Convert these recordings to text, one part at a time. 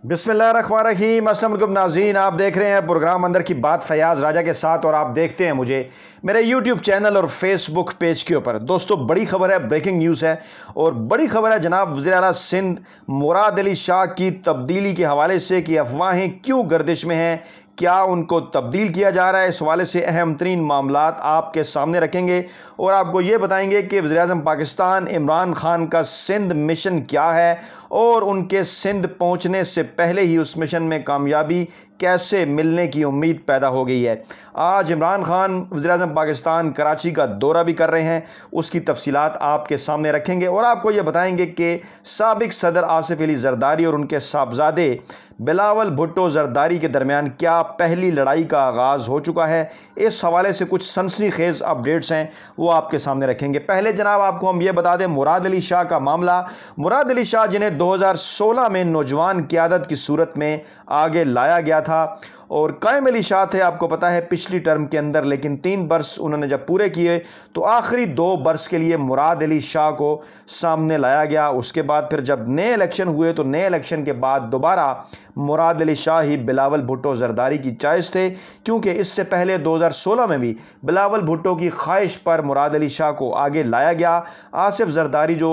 بسم اللہ الرحمن الرحیم۔ السلام علیکم ناظرین، آپ دیکھ رہے ہیں پروگرام اندر کی بات فیاض راجہ کے ساتھ، اور آپ دیکھتے ہیں مجھے میرے یوٹیوب چینل اور فیس بک پیج کے اوپر۔ دوستو بڑی خبر ہے، بریکنگ نیوز ہے، اور بڑی خبر ہے جناب وزیراعلی سندھ مراد علی شاہ کی تبدیلی کے حوالے سے کہ افواہیں کیوں گردش میں ہیں، کیا ان کو تبدیل کیا جا رہا ہے۔ اس حوالے سے اہم ترین معاملات آپ کے سامنے رکھیں گے اور آپ کو یہ بتائیں گے کہ وزیراعظم پاکستان عمران خان کا سندھ مشن کیا ہے، اور ان کے سندھ پہنچنے سے پہلے ہی اس مشن میں کامیابی کیسے ملنے کی امید پیدا ہو گئی ہے۔ آج عمران خان وزیراعظم پاکستان کراچی کا دورہ بھی کر رہے ہیں، اس کی تفصیلات آپ کے سامنے رکھیں گے، اور آپ کو یہ بتائیں گے کہ سابق صدر آصف علی زرداری اور ان کے صاحبزادے بلاول بھٹو زرداری کے درمیان کیا پہلی لڑائی کا آغاز ہو چکا ہے۔ اس حوالے سے کچھ سنسنی خیز اپڈیٹس ہیں، وہ آپ کے سامنے رکھیں گے۔ پہلے جناب آپ کو ہم یہ بتا دیں مراد علی شاہ کا معاملہ۔ مراد علی شاہ جنہیں 2016 میں نوجوان قیادت کی صورت میں آگے لایا گیا تھا، اور قائم علی شاہ تھے آپ کو پتا ہے پچھلی ٹرم کے اندر، لیکن 3 برس انہوں نے جب پورے کیے تو آخری 2 برس کے لیے مراد علی شاہ کو سامنے لایا گیا۔ اس کے بعد پھر جب نئے الیکشن ہوئے تو نئے الیکشن کے بعد دوبارہ مراد علی شاہ ہی بلاول بھٹو زرداری کی چوائس تھے، کیونکہ اس سے پہلے 2016 میں بھی بلاول بھٹو کی خواہش پر مراد علی شاہ کو آگے لایا گیا۔ آصف زرداری جو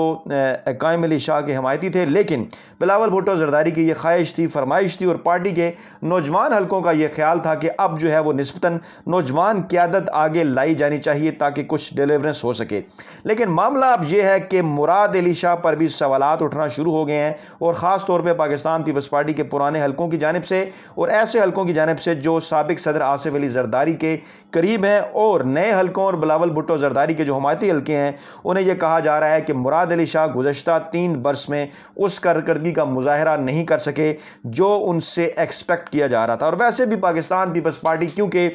قائم علی شاہ کے حمایتی تھے، لیکن بلاول بھٹو زرداری کی یہ خواہش تھی، فرمائش تھی، اور پارٹی کے نوجوان حلقوں کا یہ خیال تھا کہ اب جو ہے وہ نسبتاً نوجوان قیادت آگے لائی جانی چاہیے تاکہ کچھ ڈیلیورنس ہو سکے۔ لیکن معاملہ اب یہ ہے کہ مراد علی شاہ پر بھی سوالات اٹھنا شروع ہو گئے ہیں، اور خاص طور پہ پاکستان پیپلز پارٹی کے پرانے حلقوں کی جانب سے اور ایسے حلقوں کی جانب سے جو سابق صدر آصف علی زرداری کے قریب ہیں، اور نئے حلقوں اور بلاول بھٹو زرداری کے جو حمایتی حلقے ہیں انہیں یہ کہا جا رہا ہے کہ مراد علی شاہ گزشتہ 3 برس میں اس کارکردگی کا مظاہرہ نہیں کر سکے جو ان سے ایکسپیکٹ کیا جا رہا تھا۔ اور ویسے بھی پاکستان پیپلز پارٹی کیونکہ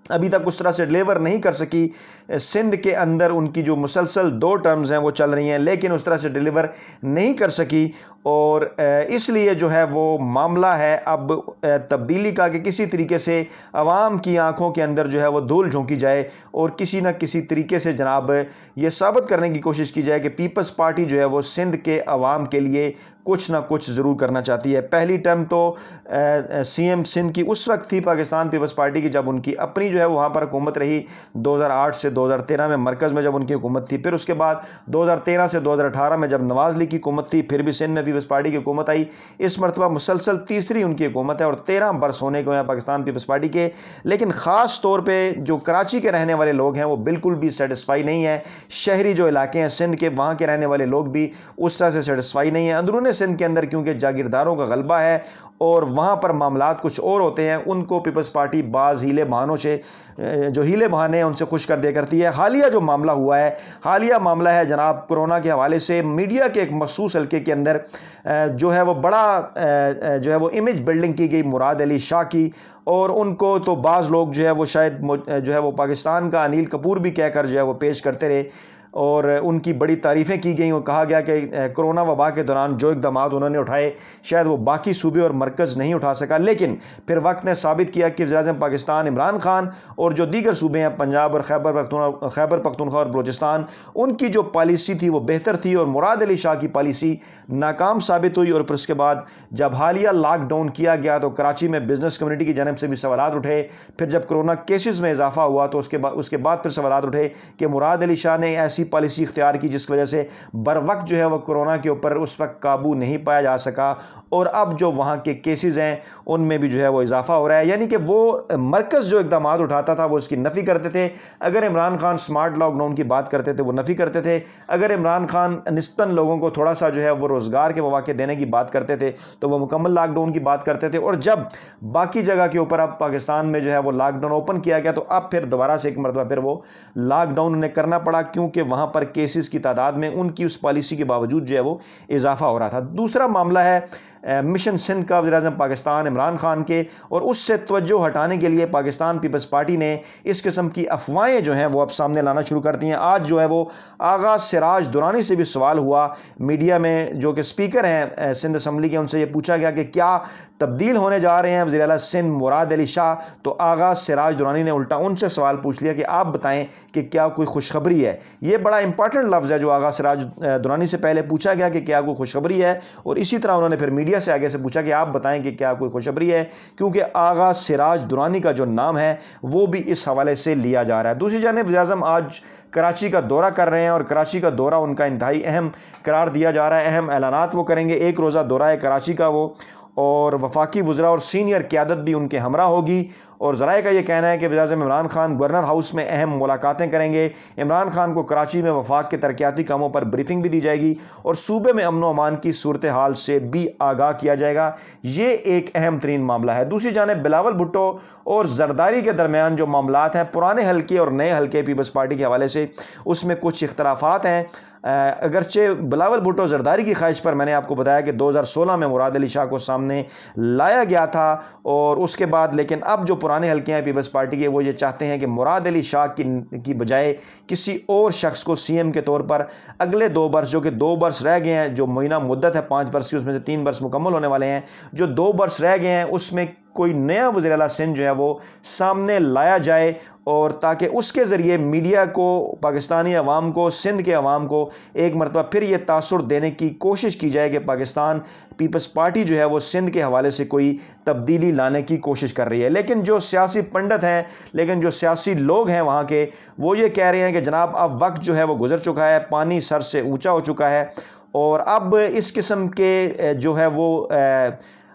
ابھی تک اس طرح سے ڈیلیور نہیں کر سکی، سندھ کے اندر ان کی جو مسلسل 2 ٹرمز ہیں وہ چل رہی ہیں، لیکن اس طرح سے ڈیلیور نہیں کر سکی، اور اس لیے جو ہے وہ معاملہ ہے اب تبدیلی کا کہ کسی طریقے سے عوام کی آنکھوں کے اندر جو ہے وہ دھول جھونکی جائے، اور کسی نہ کسی طریقے سے جناب یہ ثابت کرنے کی کوشش کی جائے کہ پیپلز پارٹی جو ہے وہ سندھ کے عوام کے لیے کچھ نہ کچھ ضرور کرنا چاہتی ہے۔ پہلی ٹرم تو سی ایم سندھ کی اس وقت تھی پاکستان پیپلز پارٹی کی جب ان کی اپنی جو ہے وہاں پر حکومت رہی 2008 سے 2013 میں، مرکز میں جب ان کی حکومت تھی، پھر اس کے بعد 2013 سے 2018 میں جب نواز لیگ کی حکومت تھی، پھر بھی سندھ میں پیپلز پارٹی کی حکومت آئی۔ اس مرتبہ مسلسل تیسری ان کی حکومت ہے، اور 13 برس ہونے کو ہیں پاکستان پیپلز پارٹی کے، لیکن خاص طور پہ جو کراچی کے رہنے والے لوگ ہیں وہ بالکل بھی سیٹسفائی نہیں ہیں۔ شہری جو علاقے ہیں سندھ کے، وہاں کے رہنے والے لوگ بھی اس طرح سے سیٹسفائی نہیں ہیں۔ اندرون سندھ کے اندر کیونکہ جاگیرداروں کا غلبہ ہے اور وہاں پر معاملات کچھ اور ہوتے ہیں، ان کو پیپلز پارٹی بعض ہیلے بہانوں سے جو ہیلے بہانے ہیں ان سے خوش کر دیا کرتی ہے۔ حالیہ جو معاملہ ہوا ہے، حالیہ معاملہ ہے جناب کورونا کے حوالے سے میڈیا کے ایک مخصوص حلقے کے اندر جو ہے وہ بڑا جو ہے وہ امیج بلڈنگ کی گئی مراد علی شاہ کی، اور ان کو تو بعض لوگ جو ہے وہ شاید جو ہے وہ پاکستان کا انیل کپور بھی کہہ کر جو ہے وہ پیش کرتے رہے، اور ان کی بڑی تعریفیں کی گئیں، اور کہا گیا کہ کرونا وبا کے دوران جو اقدامات انہوں نے اٹھائے شاید وہ باقی صوبے اور مرکز نہیں اٹھا سکا، لیکن پھر وقت نے ثابت کیا کہ وزیر اعظم پاکستان عمران خان اور جو دیگر صوبے ہیں پنجاب اور خیبر پختونخوا اور بلوچستان، ان کی جو پالیسی تھی وہ بہتر تھی، اور مراد علی شاہ کی پالیسی ناکام ثابت ہوئی۔ اور پھر اس کے بعد جب حالیہ لاک ڈاؤن کیا گیا تو کراچی میں بزنس کمیونٹی کی جانب سے بھی سوالات اٹھے، پھر جب کرونا کیسز میں اضافہ ہوا تو اس کے بعد پھر سوالات اٹھے کہ مراد علی شاہ نے ایسی پالیسی اختیار کی جس کی وجہ سے بر وقت جو ہے وہ کرونا کے اوپر اس وقت قابو نہیں پایا جا سکا، اور اب جو وہاں کے کیسز ہیں ان میں بھی جو ہے وہ اضافہ ہو رہا ہے۔ یعنی کہ وہ مرکز جو اقدامات اٹھاتا تھا وہ اس کی نفی کرتے تھے، اگر Imran Khan smart lockdown کی بات کرتے تھے وہ نفی کرتے تھے، اگر عمران خان نسبتاً لوگوں کو تھوڑا سا جو ہے وہ روزگار کے مواقع دینے کی بات کرتے تھے تو وہ مکمل لاک ڈاؤن کی بات کرتے تھے، اور جب باقی جگہ کے اوپر اب پاکستان میں جو ہے وہ لاک ڈاؤن اوپن کیا گیا تو اب پھر دوبارہ سے ایک مرتبہ پھر وہ لاک ڈاؤن انہیں کرنا پڑا، کیونکہ وہاں پر کیسز کی تعداد میں ان کی اس پالیسی کے باوجود جو ہے وہ اضافہ ہو رہا تھا۔ دوسرا معاملہ ہے مشن سندھ کا وزیر اعظم پاکستان عمران خان کے، اور اس سے توجہ ہٹانے کے لیے پاکستان پیپلز پارٹی نے اس قسم کی افواہیں جو ہیں وہ اب سامنے لانا شروع کر دی ہیں۔ آج جو ہے وہ آغا سراج درانی سے بھی سوال ہوا میڈیا میں، جو کہ سپیکر ہیں سندھ اسمبلی کے، ان سے یہ پوچھا گیا کہ کیا تبدیل ہونے جا رہے ہیں وزیر اعلیٰ سندھ مراد علی شاہ، تو آغا سراج درانی نے الٹا ان سے سوال پوچھ لیا کہ آپ بتائیں کہ کیا کوئی خوشخبری ہے۔ یہ بڑا امپورٹنٹ لفظ ہے جو آغا سراج درانی سے پہلے پوچھا گیا کہ کیا کوئی خوشخبری ہے، اور اسی طرح انہوں نے پھر میڈیا میڈیا سے آگے سے پوچھا کہ آپ بتائیں کہ کیا کوئی خوشخبری ہے، کیونکہ آغا سراج درانی کا جو نام ہے وہ بھی اس حوالے سے لیا جا رہا ہے۔ دوسری جانب وزیر اعظم آج کراچی کا دورہ کر رہے ہیں، اور کراچی کا دورہ ان کا انتہائی اہم قرار دیا جا رہا ہے۔ اہم اعلانات وہ کریں گے، ایک روزہ دورہ ہے کراچی کا وہ، اور وفاقی وزراء اور سینئر قیادت بھی ان کے ہمراہ ہوگی۔ اور ذرائع کا یہ کہنا ہے کہ وزیر اعظم عمران خان گورنر ہاؤس میں اہم ملاقاتیں کریں گے۔ عمران خان کو کراچی میں وفاق کے ترقیاتی کاموں پر بریفنگ بھی دی جائے گی، اور صوبے میں امن و امان کی صورتحال سے بھی آگاہ کیا جائے گا۔ یہ ایک اہم ترین معاملہ ہے۔ دوسری جانب بلاول بھٹو اور زرداری کے درمیان جو معاملات ہیں، پرانے حلقے اور نئے حلقے پیپلز پارٹی کے حوالے سے، اس میں کچھ اختلافات ہیں۔ اگرچہ بلاول بھٹو زرداری کی خواہش پر میں نے آپ کو بتایا کہ 2016 میں مراد علی شاہ کو سامنے لایا گیا تھا، اور اس کے بعد لیکن اب جو پرانے حلقے ہیں پیپلز پارٹی کے، وہ یہ چاہتے ہیں کہ مراد علی شاہ کی بجائے کسی اور شخص کو سی ایم کے طور پر اگلے 2 برس، جو کہ 2 برس رہ گئے ہیں، جو مہینہ مدت ہے 5 برس کی، اس میں سے 3 برس مکمل ہونے والے ہیں، جو 2 برس رہ گئے ہیں اس میں کوئی نیا وزیر اعلیٰ سندھ جو ہے وہ سامنے لایا جائے، اور تاکہ اس کے ذریعے میڈیا کو، پاکستانی عوام کو، سندھ کے عوام کو ایک مرتبہ پھر یہ تاثر دینے کی کوشش کی جائے کہ پاکستان پیپلز پارٹی جو ہے وہ سندھ کے حوالے سے کوئی تبدیلی لانے کی کوشش کر رہی ہے۔ لیکن جو سیاسی پنڈت ہیں، لیکن جو سیاسی لوگ ہیں وہاں کے، وہ یہ کہہ رہے ہیں کہ جناب اب وقت جو ہے وہ گزر چکا ہے، پانی سر سے اونچا ہو چکا ہے، اور اب اس قسم کے جو ہے وہ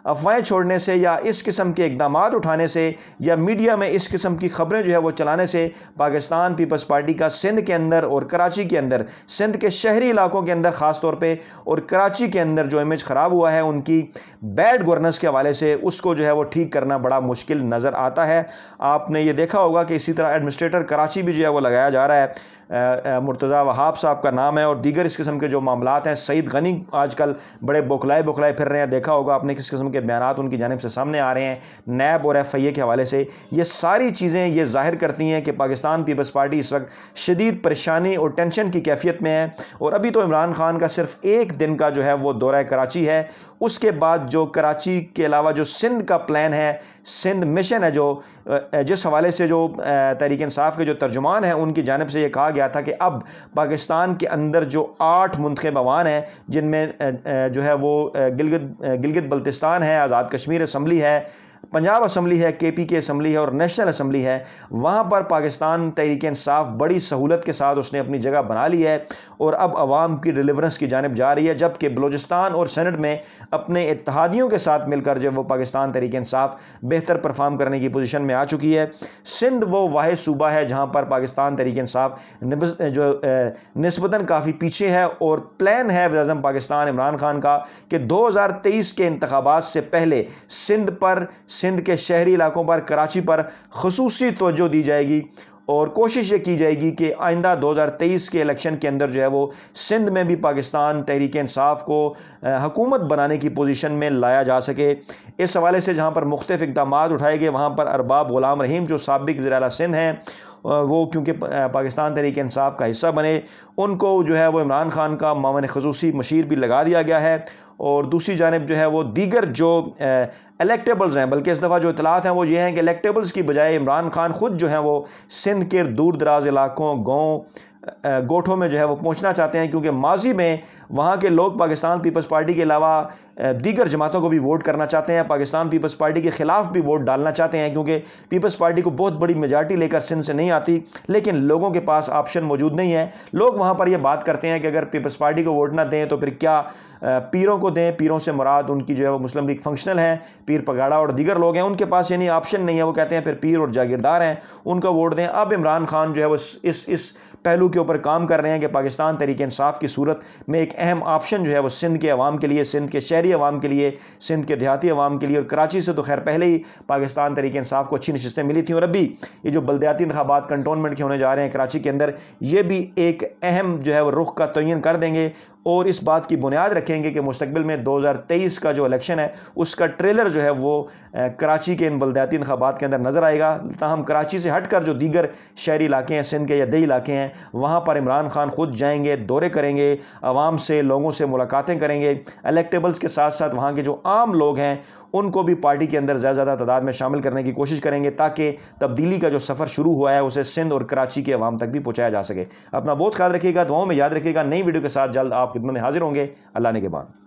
افواہیں چھوڑنے سے، یا اس قسم کے اقدامات اٹھانے سے، یا میڈیا میں اس قسم کی خبریں جو ہے وہ چلانے سے پاکستان پیپلز پارٹی کا سندھ کے اندر اور کراچی کے اندر، سندھ کے شہری علاقوں کے اندر خاص طور پہ، اور کراچی کے اندر جو امیج خراب ہوا ہے ان کی بیڈ گورننس کے حوالے سے، اس کو جو ہے وہ ٹھیک کرنا بڑا مشکل نظر آتا ہے۔ آپ نے یہ دیکھا ہوگا کہ اسی طرح ایڈمنسٹریٹر کراچی بھی جو ہے وہ لگایا جا رہا ہے، مرتضی وہاب صاحب کا نام ہے، اور دیگر اس قسم کے جو معاملات ہیں، سعید غنی آج کل بڑے بوکھلائے پھر رہے ہیں، دیکھا ہوگا آپ نے کس قسم کے بیانات ان کی جانب سے سامنے آ رہے ہیں نیب اور ایف آئی اے کے حوالے سے۔ یہ ساری چیزیں یہ ظاہر کرتی ہیں کہ پاکستان پیپلز پارٹی اس وقت شدید پریشانی اور ٹینشن کی کیفیت میں ہے، اور ابھی تو عمران خان کا صرف 1 دن کا جو ہے وہ دورہ کراچی ہے، اس کے بعد جو کراچی کے علاوہ جو سندھ کا پلان ہے، سندھ مشن ہے، جو جس حوالے سے جو تحریک انصاف کے جو ترجمان ہیں ان کی جانب سے یہ کہا گیا تھا کہ اب پاکستان کے اندر جو 8 منتخب عوان ہیں، جن میں جو ہے وہ گلگت بلتستان ہے، آزاد کشمیر اسمبلی ہے، پنجاب اسمبلی ہے، کے پی کے اسمبلی ہے، اور نیشنل اسمبلی ہے، وہاں پر پاکستان تحریک انصاف بڑی سہولت کے ساتھ اس نے اپنی جگہ بنا لی ہے، اور اب عوام کی ڈیلیورنس کی جانب جا رہی ہے، جبکہ بلوچستان اور سینٹ میں اپنے اتحادیوں کے ساتھ مل کر جو وہ پاکستان تحریک انصاف بہتر پرفارم کرنے کی پوزیشن میں آ چکی ہے۔ سندھ وہ واحد صوبہ ہے جہاں پر پاکستان تحریک انصاف جو نسبتاً کافی پیچھے ہے، اور پلان ہے وزیر اعظم پاکستان عمران خان کا کہ 2023 کے انتخابات سے پہلے سندھ کے شہری علاقوں پر، کراچی پر خصوصی توجہ دی جائے گی، اور کوشش یہ کی جائے گی کہ آئندہ 2023 کے الیکشن کے اندر جو ہے وہ سندھ میں بھی پاکستان تحریک انصاف کو حکومت بنانے کی پوزیشن میں لایا جا سکے۔ اس حوالے سے جہاں پر مختلف اقدامات اٹھائے گئے، وہاں پر ارباب غلام رحیم جو سابق وزیر اعلیٰ سندھ ہیں، وہ کیونکہ پاکستان تحریک انصاف کا حصہ بنے، ان کو جو ہے وہ عمران خان کا معاون خصوصی مشیر بھی لگا دیا گیا ہے، اور دوسری جانب جو ہے وہ دیگر جو الیکٹیبلز ہیں، بلکہ اس دفعہ جو اطلاعات ہیں وہ یہ ہیں کہ الیکٹیبلز کی بجائے عمران خان خود جو ہیں وہ سندھ کے دور دراز علاقوں، گاؤں، گوٹھوں میں جو ہے وہ پہنچنا چاہتے ہیں، کیونکہ ماضی میں وہاں کے لوگ پاکستان پیپلز پارٹی کے علاوہ دیگر جماعتوں کو بھی ووٹ کرنا چاہتے ہیں، پاکستان پیپلز پارٹی کے خلاف بھی ووٹ ڈالنا چاہتے ہیں، کیونکہ پیپلز پارٹی کو بہت بڑی میجارٹی لے کر سندھ سے نہیں آتی، لیکن لوگوں کے پاس آپشن موجود نہیں ہے۔ لوگ وہاں پر یہ بات کرتے ہیں کہ اگر پیپلز پارٹی کو ووٹ نہ دیں تو پھر کیا پیروں کو دیں، پیروں سے مراد ان کی جو ہے وہ مسلم لیگ فنکشنل ہے، پیر پگاڑا اور دیگر لوگ ہیں، ان کے پاس یعنی آپشن نہیں ہے، وہ کہتے ہیں پھر پیر اور جاگیردار ہیں ان کا ووٹ دیں۔ اب عمران خان جو ہے وہ اس پہلو کے اوپر کام کر رہے ہیں کہ پاکستان تحریک انصاف کی صورت میں ایک اہم آپشن جو ہے وہ سندھ کے عوام کے لیے، سندھ کے شہری عوام کے لیے، سندھ کے دیہاتی عوام کے لیے، اور کراچی سے تو خیر پہلے ہی پاکستان تحریک انصاف کو اچھی نشستیں ملی تھیں، اور ابھی یہ جو بلدیاتی انتخابات کنٹونمنٹ کے ہونے جا رہے ہیں کراچی کے اندر، یہ بھی ایک اہم جو ہے وہ رخ کا تعین کر دیں گے، اور اس بات کی بنیاد رکھیں گے کہ مستقبل میں 2023 کا جو الیکشن ہے اس کا ٹریلر جو ہے وہ کراچی کے ان بلدیاتی انتخابات کے اندر نظر آئے گا۔ تاہم کراچی سے ہٹ کر جو دیگر شہری علاقے ہیں، سندھ کے یا دیہی علاقے ہیں، وہاں پر عمران خان خود جائیں گے، دورے کریں گے، عوام سے، لوگوں سے ملاقاتیں کریں گے، الیکٹیبلز کے ساتھ ساتھ وہاں کے جو عام لوگ ہیں ان کو بھی پارٹی کے اندر زیادہ تعداد میں شامل کرنے کی کوشش کریں گے، تاکہ تبدیلی کا جو سفر شروع ہوا ہے اسے سندھ اور کراچی کے عوام تک بھی پہنچایا جا سکے۔ اپنا بہت خیال رکھیے گا، دعاؤں میں یاد رکھیے گا۔ نئی ویڈیو کے ساتھ جلد آپ خدمت میں حاضر ہوں گے۔ اللہ نے کے بعد۔